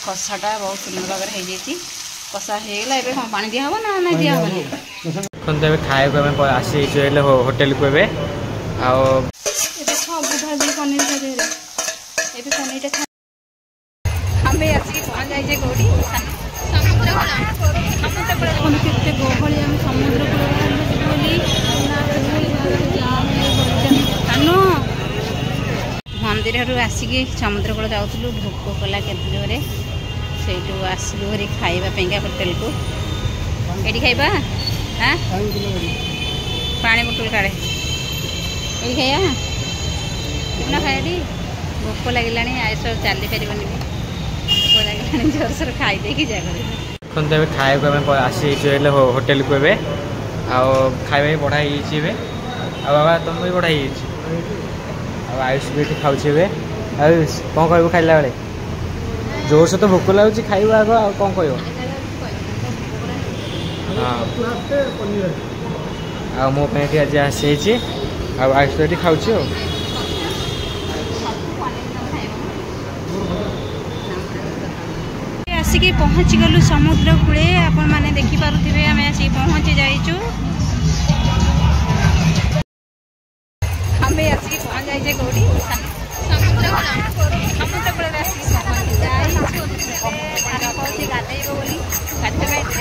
कषाटा बहुत सुंदर भाव में कषा होगा ए हाँ पानी दिया ना ना दिया खाए आसी होटेल को सब भाजी पनीर पनीर आम आसिक पहुँच जाइए कौटी समुद्र गहली आम समुद्र मंदिर आसिक समुद्र कूल जाऊँ भोक कला केते जोरे से आसलु हरी खाइबा होटेल को ये खाइबा हाँ पानी बोतल काड़े ये खाइबा कितना खाए भोक लगे आयुष चली पार भोक लगे जोर सोर खाई खाए आसी होटेल को खाଇବା बढ़ाई बाबा तुम भी बढ़ाई आयुष भी ये खाऊ आयुष कौन कह खाइला बेले जोर से तो भोक लगुच खाइब आग कौन कह मो आज आसी आयुष ये खाऊ आसिक पहुँची गलु समुद्र कूले आपण मैंने देखिपे आम आसिक पहुँची जाइचु आम आसिक पहुँच जाइए कौटी समुद्र कूल आसिक पहुँची जाइए गाधेब बोली गाधे ड्रेस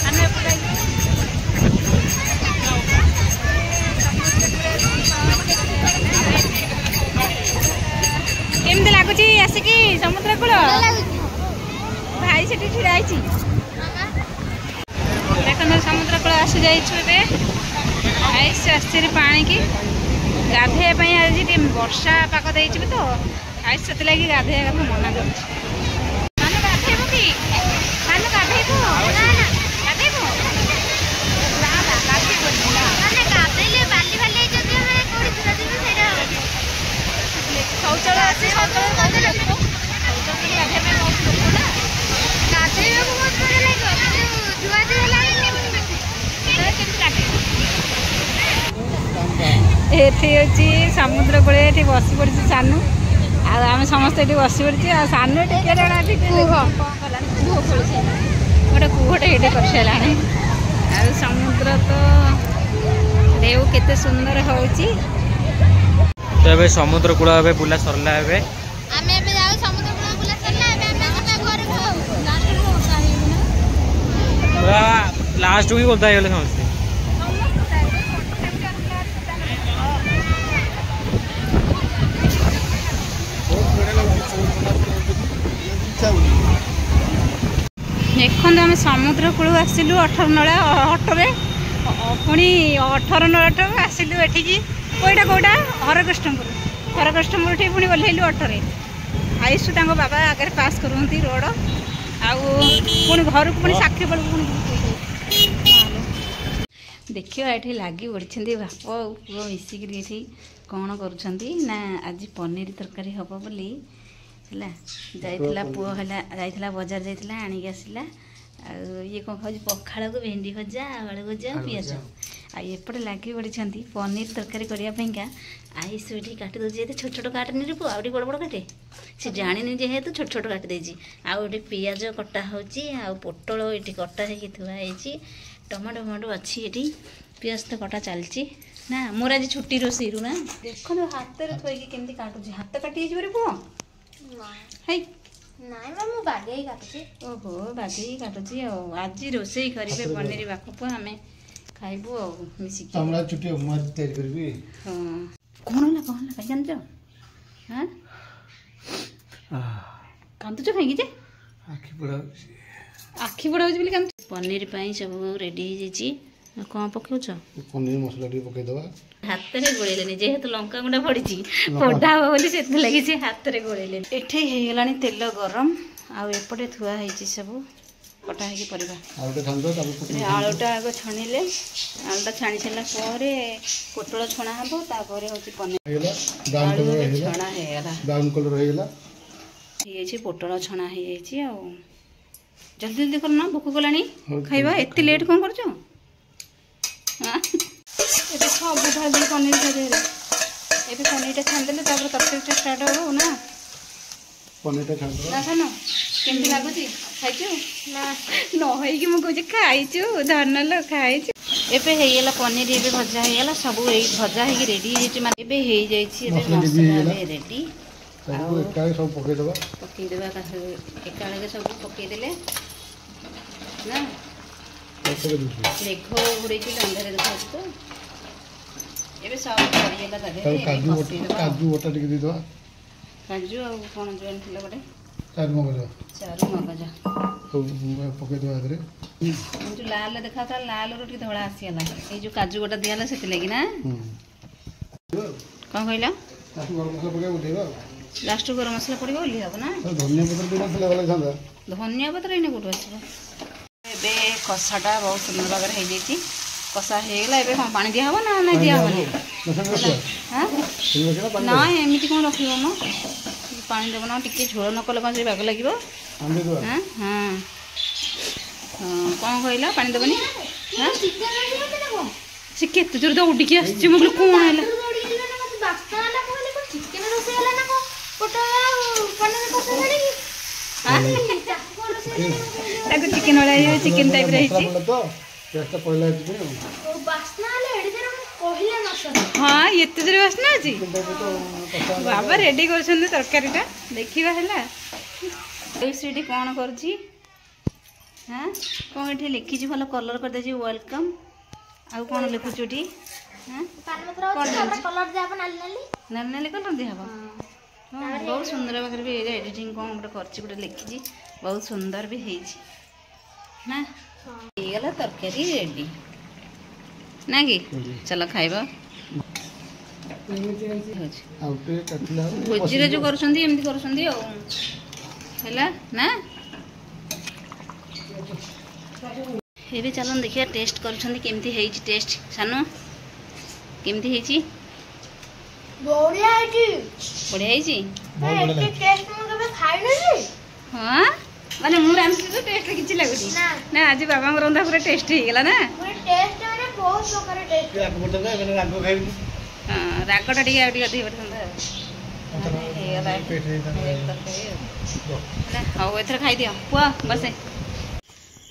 आनी केमती लगुच आसिक समुद्र कूल भाई से ढाई देखो समुद्र कूल आसी जाइए आइस आश्चर्य पानी की गाधे आज वर्षा पाक दे तो आइस से लगे गाधे मना कर ये समुद्र कूल बसी पड़ी सानू आम समस्ते बस पड़ी सानू गोटे कूहटे ये कर सारा समुद्र तो ढेउ केते सुंदर हो समुद्र कूल बुला सरला लास्ट भी बोलता है समस्ते देखो आम समुद्र कूल आसिलु 18 नला अटोरे पुणी 18 नला आसिलु एठिकी कोईटा कोईटा हरकृष्णपुर ठी पुणी ओह्लैलु अटोरे आयुष बाबा आगे पास करती रोड आउे घर को पुणी साक्षी बेलू देखिए ये लगी पड़ी बाप पुओ मिसिक कौन करुँच आज पनीर तरकारी हम बोली जाइला पुओ जाइला बजार जाइला आनिक आसला ये कौन खाऊ पखाड़ को भेंडी भजा आलू भजा पिज आएपटे लगी पड़ी पनीर तरकारी करने आईस ये काटी दूसरी छोट छोट काटनी पुओ आउट बड़ बड़ काटे से जानी जेहेतु छोट छोट काटी देजी आउे पिज कटा हो पोटल ये कटा थुआई टमाटो फमाटो अच्छी ये पिज तो कटा चलती ना मोर आज छुट्टी रोषे ना देख हाथ में थोड़ी केमती काटुची हाथ काटी पुओ ओहो बागे काटुची आज रोसे करेंगे पनीर बापू आम खाइबू मिसिक कौन है जान हाँ कांदुच कहीं आखि बड़ा पनीर सब रेडी हो कौन पकाउछ पनीर मसला पकईदबा हाथ में गोलेनि जेहेतु लंका गुंडा पड़ी पढ़ा हम बोली से लगी से हाथ में गोलेनि एठे होगा तेल गरम आउे थुआ सब कटा है परिवा आलुटा आग छाणिले आलुटा छाणी सारापर पोटल छणा हम तापर हूँ पनीर छणा हो ହେଇଯାଇଛି ପୋଟଳ ଛଣା ହେଇଯାଇଛି ଆଉ ଜଲ୍ଦି ଜଲ୍ଦି କର ନା ଭୋକ କଲାଣି ଖାଇବା ଏତେ ଲେଟ୍ କ'ଣ କରୁଛ ଏବେ ସବୁ ଭାଜି ପନିର ଭାଜିଲେ ଏବେ ପନିରଟା ଛାଣିଦେଲେ ତାପରେ ତରକାରୀଟା ଷ୍ଟାର୍ଟ ହବ ନା ପନିରଟା ଛାଣିଦେବା ନା ସାନ କେମିତି ଲାଗୁଛି ଖାଇଛୁ ନା ନ ହେଇକି ମୁଁ କହୁଛି ଖାଇଛୁ ଧନଲ ଖାଇଛୁ ଏବେ ହେଇଗଲା ପନିର ଏବେ ଭଜା ହେଇଗଲା ସବୁ ଏଇ ଭଜା ହେଇକି ରେଡ଼ି ହେଇଯାଇଛି ମାନେ ଏବେ ହେଇଯାଇଛି ଏବେ ମସଲା ରେଡ଼ି ସବୁ ଏକାବେଳେ ସବୁ ପକେଇଦେବା ଏକାବେଳକେ ସବୁ ପକେଇଦେଲେ ନା ମେଘ ଘୋଡ଼େଇକି ଅନ୍ଧାରେ ଦେଖାଉଛି ତ ଏବେ ସବୁ ସରିଗଲା ତା ଦେହରେ କାଜୁ ବଟା ଟିକେ ଦେଇଦେବା କାଜୁ ଆଉ କ'ଣ ଜଏନ୍ ଥିଲା ଗୋଟେ ଚାରୁ ମଗଜ ସବୁ ପକେଇଦେବା ଏଥିରେ ଯେଉଁ ଲାଲ ଦେଖାଉଥିଲା ଲାଲରୁ ଟିକେ ଧଳା ଆସିଗଲା ଏଇ ଯେଉଁ କାଜୁ ଗୋଟା ଦିଆହେଲା ସେଥିଲାଗି ନା କ'ଣ କହିଲ ଗରମ ମସଲା ପକେଇବା ଉଠେଇବା ଲାଷ୍ଟକୁ ଗରମ ମସଲା ପଡ଼ିବ ବୋଲି ହେବ ନା ଧନିଆ ପତ୍ର ଦେଇନଥିଲେ ଭଲ ହେଇଥାନ୍ତା ଧନିଆ ପତ୍ର ଏଇନେ କେଉଁଠୁ ଆସିବ ଏବେ କଷାଟା ବହୁତ ସୁନ୍ଦର ଭାବରେ ହେଇଯାଇଛି କଷା ହେଇଗଲା ଏବେ କ'ଣ ପାଣି ଦିଆହେବ ନା ନାଇଁ ଦିଆହେବନି ନା ଏମିତି କ'ଣ ରଖିବ ମ ପାଣି ଦେବ ନା ଟିକେ ଝୋଳ ନ କଲେ କ'ଣ ସେ ବାଗ ଲାଗିବ ହଁ କ'ଣ କହିଲ ପାଣି ଦେବନି ସେ କେତେ ଜୋର ଦୌଡ଼ିକି ଆସିଛି ମୁଁ କହିଲି କ'ଣ ହେଲା ତାକୁ ଚିକେନ ଭଳିଆ ଚିକେନ ଟାଇପ୍ର ହେଇଛି ହଁ ଏତେ ଜୋରେ ବାସ୍ନା ଅଛି ବାବା ରେଡ଼ି କରୁଛନ୍ତି ତରକାରୀଟା ଦେଖିବା ହେଲା ସେଠି କ'ଣ କରୁଛି ହଁ କ'ଣ ଏଠି ଲେଖିଛି ଭଲ କଲର୍ କରିଦେଇଛି ୱେଲକମ୍ ଆଉ କ'ଣ ଲେଖୁଛୁ ଏଠି ନାଲି ନାଲି କଲର୍ ଦିଆହେବ ବହୁତ ସୁନ୍ଦର ପାଖରେ ବି ଏଡ଼ିଟିଂ କ'ଣ ଗୋଟେ କରିଛି ଗୋଟେ ଲେଖିଛି ବହୁତ ସୁନ୍ଦର ବି ହେଇଛି ନା ହେଇଗଲା ତରକାରୀ ରେଡ଼ି ନା କି ଚାଲ ଖାଇବା ଭୋଜିରେ ଯେଉଁ କରୁଛନ୍ତି ଏମିତି କରୁଛନ୍ତି ଆଉ ହେଲା ନା ଏବେ ଚାଲନ୍ତୁ ଦେଖିବା ଟେଷ୍ଟ କରୁଛନ୍ତି କେମିତି ହେଇଛି ଟେଷ୍ଟ ସାନୁ କେମିତି ହେଇଛି ବଢିଆ ହେଇଛି ହଁ ମାନେ ମୁଁ ରାନ୍ଧୁଛି ତ ଟେଷ୍ଟ କିଛି ଲାଗୁଛି ନା ଆଜି ବାବାଙ୍କ ରନ୍ଧା ପୁରା ଟେଷ୍ଟ ହେଇଗଲା ନା ରାଗଟା ଟିକେ ଆଉ ଟିକେ ଅଧିକ ପଡ଼ିଥାନ୍ତା ହଉ ଏଥର ଖାଇଦିଅ ପୁଅ ବସେ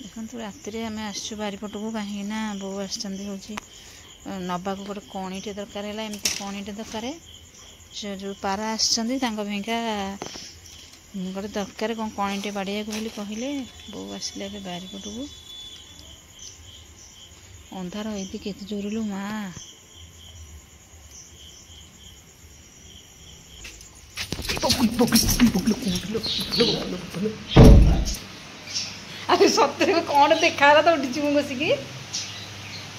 ଦେଖନ୍ତୁ ରାତିରେ ଆମେ ଆସିଛୁ ବାରିପଟକୁ କାହିଁକିନା ବୋଉ ଆସିଛନ୍ତି ହେଉଛି ନେବାକୁ ଗୋଟେ କଣିଟେ ଦରକାର ହେଲା ଏମିତି କଣିଟେ ଦରକାର ସେ ଯେଉଁ ପାରା ଆସିଛନ୍ତି ତାଙ୍କ ପାଇଁକା ଗୋଟେ ଦରକାର କ'ଣ କଣିଟେ ବାଡ଼ିବାକୁ ବୋଲି କହିଲେ ବୋଉ ଆସିଲେ ଏବେ ବାରିପଟକୁ ଅନ୍ଧାର ହେଇଛି କେତେ ଜୋରଲୁ ମା ସତରେ କ'ଣ ଦେଖାଗଲା ତ ଉଠିଛି ମୁଁ ବସିକି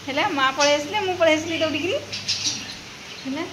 ହେଲା ମା ପଳେଇ ଆସିଲେ ମୁଁ ପଳେଇ ଆସିଲି ଦୌଡ଼ିକିରି ହେଲା